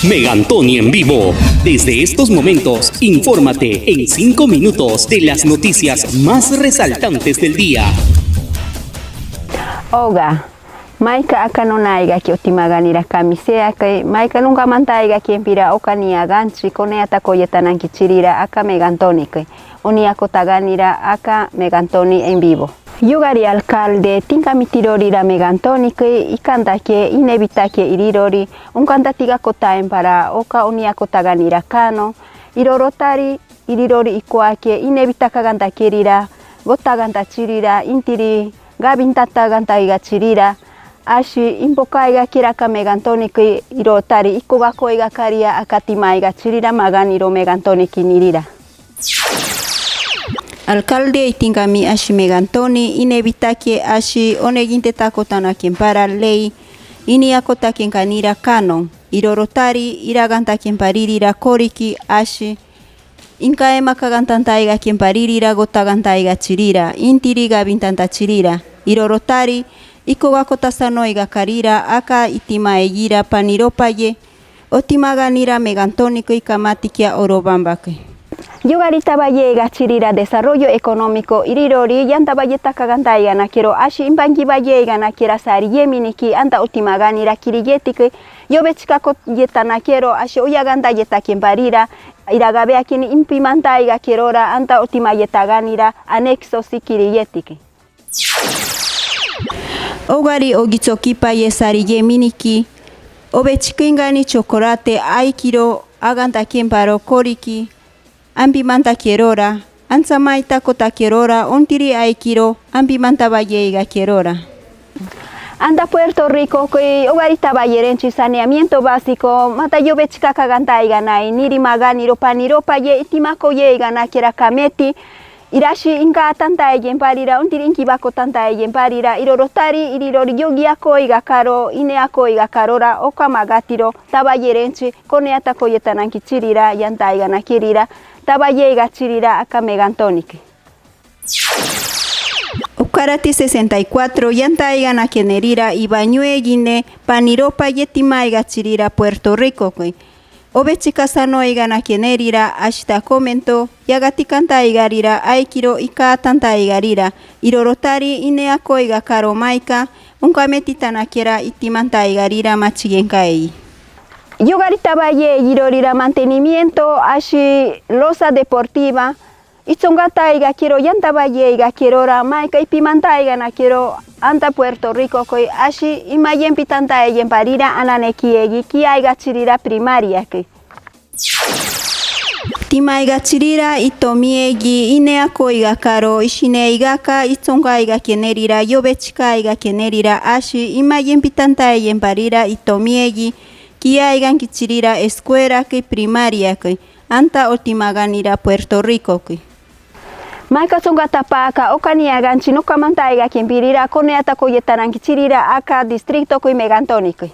Megantoni en vivo. Desde estos momentos, infórmate en 5 minutos de las noticias más resaltantes del día. Oga, maika akanonaiga ki otimaganira kamisea que maika nunca mantaiga ki empira okania ganchi koneata koyetanan kichirira aka Megantoni que uniako taganira aka Megantoni en vivo. Yugari alcalde tinka mitirorira Megantoni que ikanda que inevita que irirori unkanda tiga kotaen para oka uniako taganira kano irorotari irirori ikua que inevita kaganda kirira gotaganda chirira intiri gabintata ganta iga chirira ashi imboka iga kiraka Megantoni que irotari ikugako iga karia akatima iga chirira maganiro Megantoni kinirira. Alcalde itingami ashi Megantoni inevita que ashi oneginte takotana quien para ley ini akota quien kanira kano irorotari iraganta quien paririra koriki ashi inka ema kagantantaiga quien paririra gotagantaiga chirira intiriga bintanta chirira irorotari ikogakota sanoiga karira aka itima egira paniropaye otimaganira Megantoni que ikamatikia orobambake. Yugarita Valle Gachirira Desarrollo Económico Irirori Yanta Valleta Kagantaiga Nakiro Ashi Imbangi Valle Ganakira Sari Yeminiki Anta Utimaganira Kiriyetike Yobechikako Yeta Nakiro Ashi Uyaganda Yeta Kimbarira Iragabea Kini Impimantaiga Kirora Anta Utimayeta Ganira Anexo Sikiriyetike. Ogari Ogitsokipa Yesari Yeminiki Obechikingani Chocolate Aikiro Aganta Kimparo Koriki Ambimanta Quierora, Ansamaita Kota Quierora, Ontiri Aikiro, Ambimanta Valleiga Quierora. Anda Puerto Rico, que Ogarita Vallerenchi, saneamiento básico, Matayovechka Kagantaiga, Niri Maganiro, Paniropa, Itimako Yegana, Kiera Kameti, Irashi Inka Tanta Parira, Ontiri Inkibako Tanta Parira, Irorotari, Irori Yogiako Igakaro, Ineako Igakarora, Okamagatiro, Taballerenchi, Koneata Koyetanan Kichirira, Yantaiga Nakirira. Taballeiga chirira aka Megantoni. Ukarati 64 yantaiga nakenerira ibañue guine paniropa yetimaiga chirira Puerto Rico. Obechika sanoiga nakenerira ashita comento yagatikanta igarira aikiro ika tanta igarira irorotari ineako igakaro maika unkametita nakera itimanta igarira machigenkai. Yugarita Valle Irorira mantenimiento ashi losa deportiva itzongata iga quiero yanta Valle iga quierora maika ipimanta iga na quiero anta Puerto Rico koi ashi imayen pitanta egen parira ananekiegi kia iga chirira primaria ke tima iga chirira itomiegi ineako iga karo ishine igaka itzonga iga kenerira yobechika iga kenerira ashi imayen pitanta egen parira itomiegi Kia igan kichirira escuela que primaria que anta otimaganira Puerto Rico que. Maika songa tapaka okania ganchi no kamantaiga kimpirira koneata koyetaran kichirira aka distrito que Megantoni que.